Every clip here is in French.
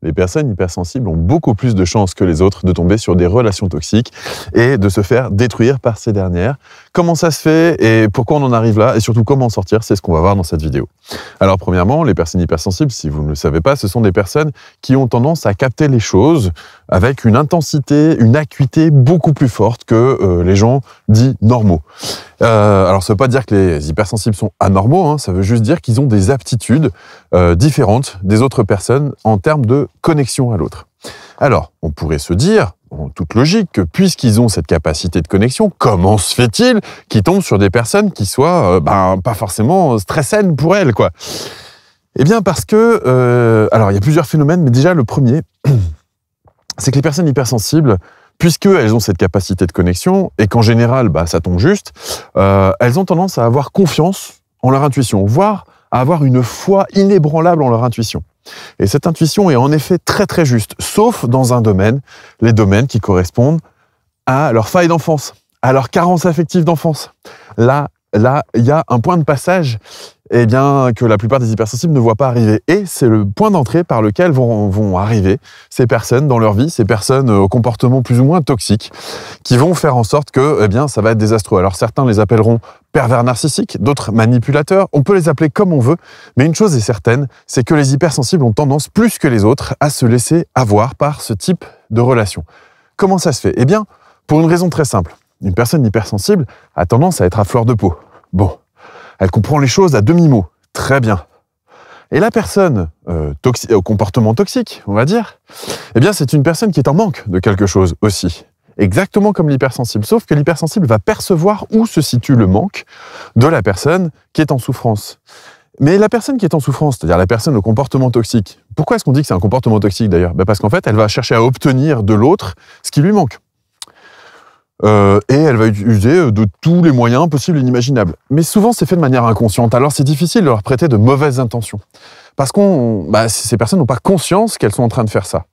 les personnes hypersensibles ont beaucoup plus de chances que les autres de tomber sur des relations toxiques et de se faire détruire par ces dernières. Comment ça se fait et pourquoi on en arrive là et surtout comment en sortir, c'est ce qu'on va voir dans cette vidéo. Alors premièrement, les personnes hypersensibles, si vous ne le savez pas, ce sont des personnes qui ont tendance à capter les choses avec une intensité, une acuité beaucoup plus forte que les gens dits normaux. Alors ça ne veut pas dire que les hypersensibles sont anormaux, hein, ça veut juste dire qu'ils ont des aptitudes différentes des autres personnes en termes de connexion à l'autre. Alors, on pourrait se dire, en toute logique, que puisqu'ils ont cette capacité de connexion, comment se fait-il qu'ils tombent sur des personnes qui soient pas forcément très saines pour elles, quoi? Eh bien parce que, alors il y a plusieurs phénomènes, mais déjà le premier, c'est que les personnes hypersensibles, puisqu'elles ont cette capacité de connexion, et qu'en général, ça tombe juste, elles ont tendance à avoir confiance en leur intuition, voire à avoir une foi inébranlable en leur intuition. Et cette intuition est en effet très très juste, sauf dans un domaine, les domaines qui correspondent à leur faille d'enfance, à leur carence affective d'enfance. Là, il y a un point de passage que la plupart des hypersensibles ne voient pas arriver. Et c'est le point d'entrée par lequel vont arriver ces personnes dans leur vie, ces personnes au comportement plus ou moins toxique, qui vont faire en sorte que ça va être désastreux. Alors certains les appelleront pervers narcissiques, d'autres manipulateurs, on peut les appeler comme on veut, mais une chose est certaine, c'est que les hypersensibles ont tendance, plus que les autres, à se laisser avoir par ce type de relation. Comment ça se fait? Eh bien, pour une raison très simple. Une personne hypersensible a tendance à être à fleur de peau. Bon, elle comprend les choses à demi-mot. Très bien. Et la personne au comportement toxique, on va dire, c'est une personne qui est en manque de quelque chose aussi. Exactement comme l'hypersensible. Sauf que l'hypersensible va percevoir où se situe le manque de la personne qui est en souffrance. Mais la personne qui est en souffrance, c'est-à-dire la personne au comportement toxique, pourquoi est-ce qu'on dit que c'est un comportement toxique d'ailleurs? Parce qu'en fait, elle va chercher à obtenir de l'autre ce qui lui manque. Et elle va user de tous les moyens possibles et inimaginables. Mais souvent, c'est fait de manière inconsciente. Alors, c'est difficile de leur prêter de mauvaises intentions. Parce que ces personnes n'ont pas conscience qu'elles sont en train de faire ça.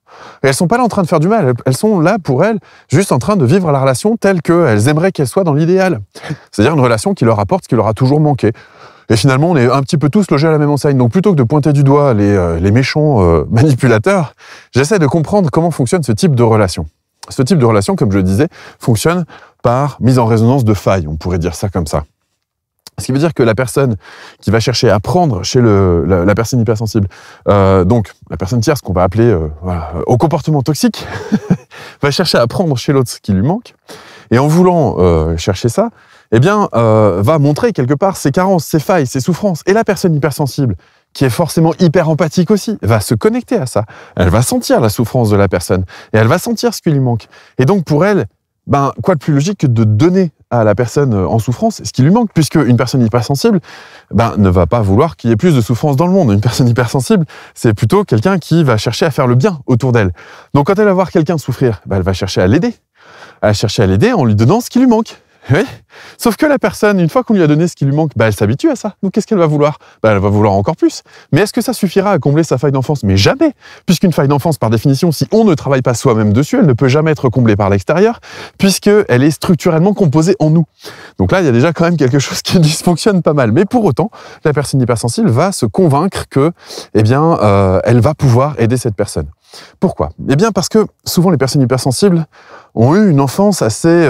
Et elles sont pas là en train de faire du mal. Elles sont là, pour elles, juste en train de vivre la relation telle qu'elles aimeraient qu'elle soit dans l'idéal. C'est-à-dire une relation qui leur apporte ce qui leur a toujours manqué. Et finalement, on est un petit peu tous logés à la même enseigne. Donc, plutôt que de pointer du doigt les méchants manipulateurs, j'essaie de comprendre comment fonctionne ce type de relation. Ce type de relation, comme je le disais, fonctionne par mise en résonance de failles, on pourrait dire ça comme ça. Ce qui veut dire que la personne qui va chercher à prendre chez la personne hypersensible, donc la personne tierce qu'on va appeler au comportement toxique, va chercher à prendre chez l'autre ce qui lui manque, et en voulant chercher ça, va montrer quelque part ses carences, ses failles, ses souffrances. Et la personne hypersensible, qui est forcément hyper empathique aussi, va se connecter à ça. Elle va sentir la souffrance de la personne et elle va sentir ce qui lui manque. Et donc pour elle, quoi de plus logique que de donner à la personne en souffrance ce qui lui manque, puisque une personne hypersensible ne va pas vouloir qu'il y ait plus de souffrance dans le monde. Une personne hypersensible, c'est plutôt quelqu'un qui va chercher à faire le bien autour d'elle. Donc quand elle va voir quelqu'un souffrir, elle va chercher à l'aider. Elle va chercher à l'aider en lui donnant ce qui lui manque. Oui. Sauf que la personne, une fois qu'on lui a donné ce qui lui manque, elle s'habitue à ça. Donc qu'est-ce qu'elle va vouloir? Elle va vouloir encore plus. Mais est-ce que ça suffira à combler sa faille d'enfance? Mais jamais. Puisqu'une faille d'enfance, par définition, si on ne travaille pas soi-même dessus, elle ne peut jamais être comblée par l'extérieur, puisqu'elle est structurellement composée en nous. Donc là, il y a déjà quand même quelque chose qui dysfonctionne pas mal. Mais pour autant, la personne hypersensible va se convaincre que, elle va pouvoir aider cette personne. Pourquoi? Parce que souvent les personnes hypersensibles ont eu une enfance assez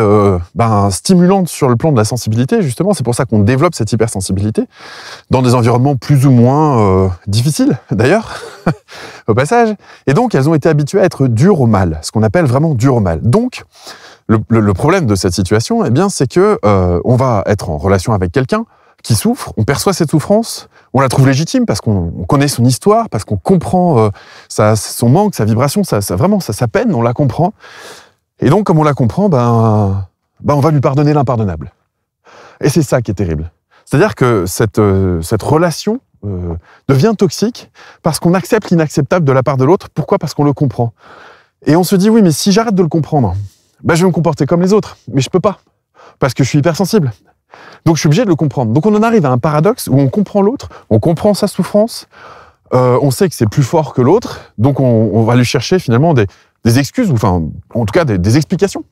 stimulante sur le plan de la sensibilité, justement. C'est pour ça qu'on développe cette hypersensibilité dans des environnements plus ou moins difficiles, d'ailleurs, au passage. Et donc, elles ont été habituées à être dures au mal, ce qu'on appelle vraiment dures au mal. Donc, le problème de cette situation, c'est que on va être en relation avec quelqu'un qui souffre, on perçoit cette souffrance, on la trouve légitime parce qu'on connaît son histoire, parce qu'on comprend son manque, sa vibration, sa peine, on la comprend. Et donc, comme on la comprend, on va lui pardonner l'impardonnable. Et c'est ça qui est terrible. C'est-à-dire que cette relation devient toxique parce qu'on accepte l'inacceptable de la part de l'autre. Pourquoi? Parce qu'on le comprend. Et on se dit, oui, mais si j'arrête de le comprendre, je vais me comporter comme les autres. Mais je peux pas, parce que je suis hypersensible. Donc je suis obligé de le comprendre. Donc on en arrive à un paradoxe où on comprend l'autre, on comprend sa souffrance, on sait que c'est plus fort que l'autre, donc on va lui chercher finalement des excuses, ou enfin en tout cas des explications.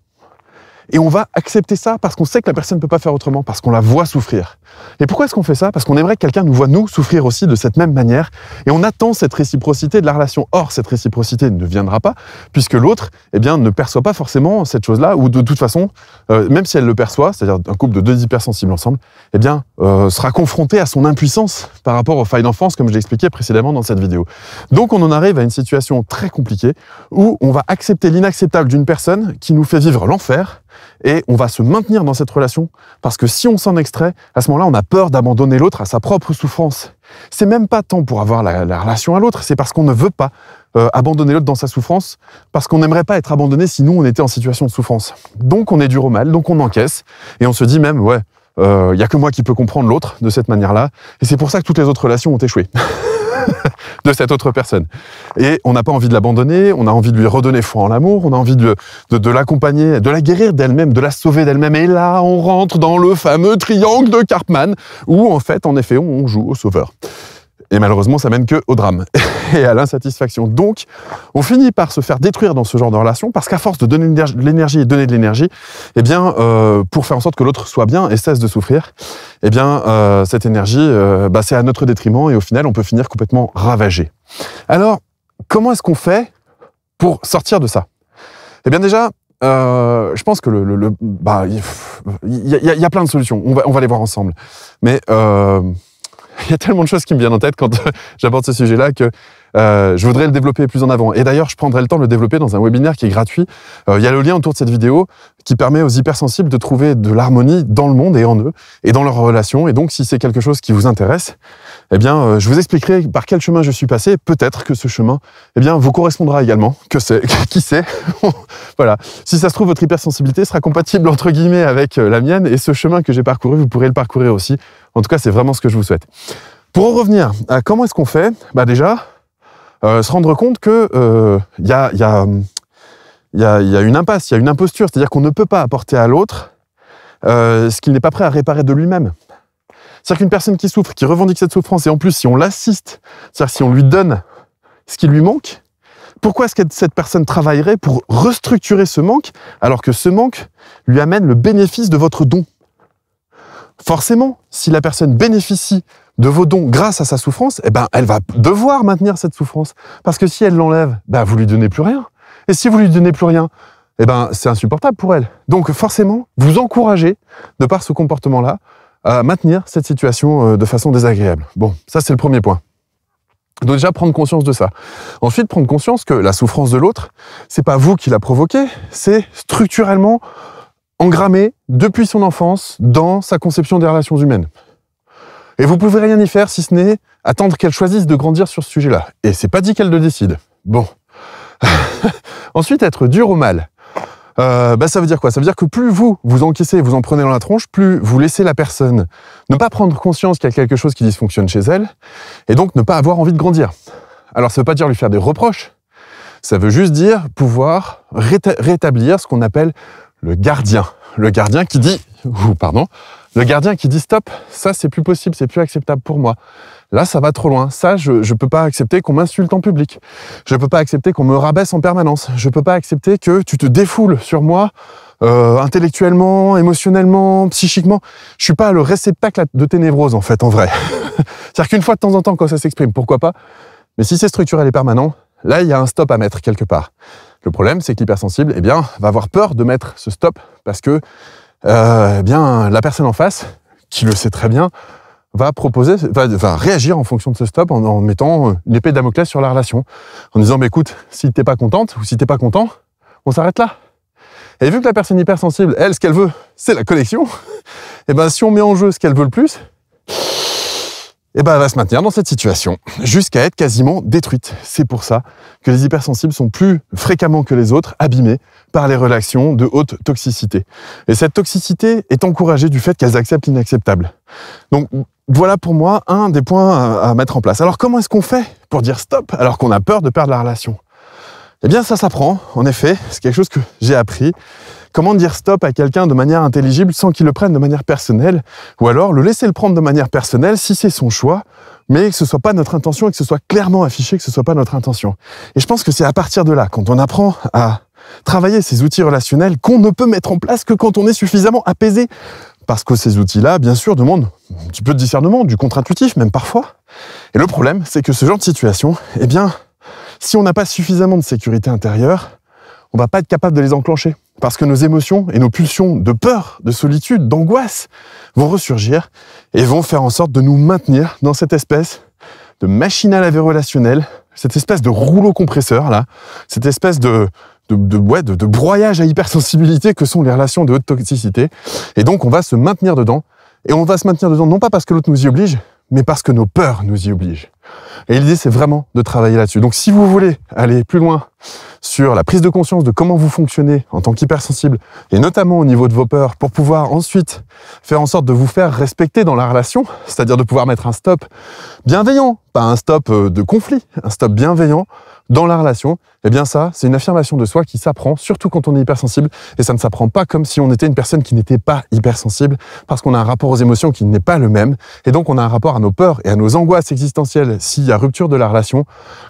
Et on va accepter ça parce qu'on sait que la personne ne peut pas faire autrement, parce qu'on la voit souffrir. Et pourquoi est-ce qu'on fait ça? Parce qu'on aimerait que quelqu'un nous voit nous souffrir aussi de cette même manière. Et on attend cette réciprocité de la relation. Or, cette réciprocité ne viendra pas, puisque l'autre, eh bien, ne perçoit pas forcément cette chose-là, ou de toute façon, même si elle le perçoit, c'est-à-dire un couple de deux hypersensibles ensemble, eh bien, sera confronté à son impuissance par rapport aux failles d'enfance, comme je l'ai expliqué précédemment dans cette vidéo. Donc, on en arrive à une situation très compliquée où on va accepter l'inacceptable d'une personne qui nous fait vivre l'enfer, et on va se maintenir dans cette relation parce que si on s'en extrait, à ce moment-là, on a peur d'abandonner l'autre à sa propre souffrance. C'est même pas tant pour avoir la relation à l'autre, c'est parce qu'on ne veut pas abandonner l'autre dans sa souffrance, parce qu'on n'aimerait pas être abandonné si nous, on était en situation de souffrance. Donc, on est dur au mal, donc on encaisse, et on se dit même, ouais, il n'y a que moi qui peux comprendre l'autre de cette manière-là, et c'est pour ça que toutes les autres relations ont échoué. De cette autre personne. Et on n'a pas envie de l'abandonner, on a envie de lui redonner foi en l'amour, on a envie de l'accompagner, de la guérir d'elle-même, de la sauver d'elle-même. Et là, on rentre dans le fameux triangle de Karpman, où en fait, en effet, on joue au sauveur. Et malheureusement, ça mène que au drame et à l'insatisfaction. Donc, on finit par se faire détruire dans ce genre de relation parce qu'à force de donner de l'énergie et donner de l'énergie, eh bien, pour faire en sorte que l'autre soit bien et cesse de souffrir, eh bien, cette énergie, c'est à notre détriment et au final, on peut finir complètement ravagé. Alors, comment est-ce qu'on fait pour sortir de ça? Eh bien, déjà, je pense que il y a plein de solutions. On va les voir ensemble. Mais il y a tellement de choses qui me viennent en tête quand j'aborde ce sujet-là que je voudrais le développer plus en avant. Et d'ailleurs, je prendrai le temps de le développer dans un webinaire qui est gratuit. Il y a le lien autour de cette vidéo qui permet aux hypersensibles de trouver de l'harmonie dans le monde et en eux et dans leurs relations. Et donc, si c'est quelque chose qui vous intéresse, eh bien, je vous expliquerai par quel chemin je suis passé. Peut-être que ce chemin, eh bien, vous correspondra également. Qui sait? Voilà. Si ça se trouve, votre hypersensibilité sera compatible entre guillemets avec la mienne et ce chemin que j'ai parcouru, vous pourrez le parcourir aussi. En tout cas, c'est vraiment ce que je vous souhaite. Pour en revenir à comment est-ce qu'on fait, déjà, se rendre compte que y a une impasse, il y a une imposture, c'est-à-dire qu'on ne peut pas apporter à l'autre ce qu'il n'est pas prêt à réparer de lui-même. C'est-à-dire qu'une personne qui souffre, qui revendique cette souffrance, et en plus, si on l'assiste, c'est-à-dire si on lui donne ce qui lui manque, pourquoi est-ce que cette personne travaillerait pour restructurer ce manque, alors que ce manque lui amène le bénéfice de votre don? Forcément, si la personne bénéficie de vos dons grâce à sa souffrance, eh ben, elle va devoir maintenir cette souffrance. Parce que si elle l'enlève, vous lui donnez plus rien. Et si vous lui donnez plus rien, eh ben, c'est insupportable pour elle. Donc forcément, vous encouragez, de par ce comportement-là, à maintenir cette situation de façon désagréable. Bon, ça c'est le premier point. Donc déjà, prendre conscience de ça. Ensuite, prendre conscience que la souffrance de l'autre, c'est pas vous qui l'a provoquée, c'est structurellement engrammé depuis son enfance dans sa conception des relations humaines. Et vous pouvez rien y faire si ce n'est attendre qu'elle choisisse de grandir sur ce sujet-là. Et c'est pas dit qu'elle le décide. Bon. Ensuite, être dur au mal. Ça veut dire quoi? Ça veut dire que plus vous encaissez, vous en prenez dans la tronche, plus vous laissez la personne ne pas prendre conscience qu'il y a quelque chose qui dysfonctionne chez elle, et donc ne pas avoir envie de grandir. Alors ça veut pas dire lui faire des reproches, ça veut juste dire pouvoir rétablir ce qu'on appelle le gardien. Le gardien qui dit, le gardien qui dit stop, ça c'est plus possible, c'est plus acceptable pour moi. Là, ça va trop loin. Ça, je peux pas accepter qu'on m'insulte en public. Je peux pas accepter qu'on me rabaisse en permanence. Je peux pas accepter que tu te défoules sur moi, intellectuellement, émotionnellement, psychiquement. Je suis pas le réceptacle de tes névroses, en fait, en vrai. C'est-à-dire qu'une fois de temps en temps, quand ça s'exprime, pourquoi pas? Mais si c'est structurel et permanent, là, il y a un stop à mettre quelque part. Le problème, c'est que l'hypersensible, va avoir peur de mettre ce stop parce que, la personne en face, qui le sait très bien, va réagir en fonction de ce stop en mettant une épée de Damoclès sur la relation. En disant, écoute, si t'es pas contente ou si t'es pas content, on s'arrête là. Et vu que la personne hypersensible, elle, ce qu'elle veut, c'est la connexion, si on met en jeu ce qu'elle veut le plus, elle va se maintenir dans cette situation jusqu'à être quasiment détruite. C'est pour ça que les hypersensibles sont plus fréquemment que les autres abîmés par les relations de haute toxicité. Et cette toxicité est encouragée du fait qu'elles acceptent l'inacceptable. Donc voilà pour moi un des points à mettre en place. Alors comment est-ce qu'on fait pour dire stop alors qu'on a peur de perdre la relation? Ça s'apprend, en effet, c'est quelque chose que j'ai appris. Comment dire stop à quelqu'un de manière intelligible sans qu'il le prenne de manière personnelle, ou alors le laisser le prendre de manière personnelle si c'est son choix, mais que ce soit pas notre intention et que ce soit clairement affiché que ce soit pas notre intention. Et je pense que c'est à partir de là, quand on apprend à travailler ces outils relationnels qu'on ne peut mettre en place que quand on est suffisamment apaisé. Parce que ces outils-là, bien sûr, demandent un petit peu de discernement, du contre-intuitif, même parfois. Et le problème, c'est que ce genre de situation, eh bien, si on n'a pas suffisamment de sécurité intérieure, on va pas être capable de les enclencher. Parce que nos émotions et nos pulsions de peur, de solitude, d'angoisse vont ressurgir et vont faire en sorte de nous maintenir dans cette espèce de machine à laver relationnelle, cette espèce de rouleau compresseur, là, cette espèce de broyage à hypersensibilité que sont les relations de haute toxicité. Et donc, on va se maintenir dedans. Et on va se maintenir dedans, non pas parce que l'autre nous y oblige, mais parce que nos peurs nous y obligent. Et l'idée, c'est vraiment de travailler là-dessus. Donc, si vous voulez aller plus loin sur la prise de conscience de comment vous fonctionnez en tant qu'hypersensible, et notamment au niveau de vos peurs, pour pouvoir ensuite faire en sorte de vous faire respecter dans la relation, c'est-à-dire de pouvoir mettre un stop bienveillant, pas un stop de conflit, un stop bienveillant dans la relation, eh bien ça, c'est une affirmation de soi qui s'apprend, surtout quand on est hypersensible, et ça ne s'apprend pas comme si on était une personne qui n'était pas hypersensible, parce qu'on a un rapport aux émotions qui n'est pas le même, et donc on a un rapport à nos peurs et à nos angoisses existentielles s'il y a rupture de la relation,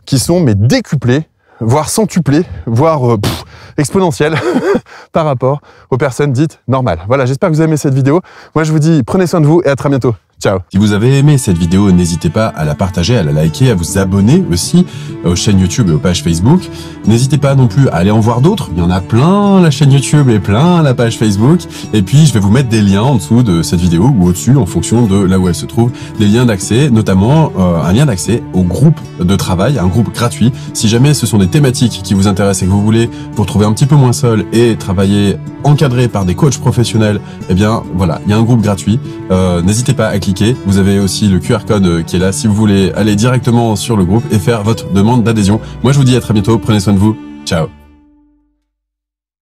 qui sont mais décuplées, voire centuplées, voire exponentielles par rapport aux personnes dites normales. Voilà, j'espère que vous avez aimé cette vidéo. Moi, je vous dis, prenez soin de vous et à très bientôt. Ciao. Si vous avez aimé cette vidéo, n'hésitez pas à la partager, à la liker, à vous abonner aussi aux chaînes YouTube et aux pages Facebook. N'hésitez pas non plus à aller en voir d'autres. Il y en a plein, la chaîne YouTube et plein, la page Facebook. Et puis, je vais vous mettre des liens en dessous de cette vidéo ou au-dessus en fonction de là où elle se trouve. Des liens d'accès, notamment un lien d'accès au groupe de travail, un groupe gratuit. Si jamais ce sont des thématiques qui vous intéressent et que vous voulez vous retrouver un petit peu moins seul et travailler encadré par des coachs professionnels, eh bien, voilà, il y a un groupe gratuit. N'hésitez pas à cliquer. Vous avez aussi le QR code qui est là si vous voulez aller directement sur le groupe et faire votre demande d'adhésion. Moi, je vous dis à très bientôt. Prenez soin de vous. Ciao.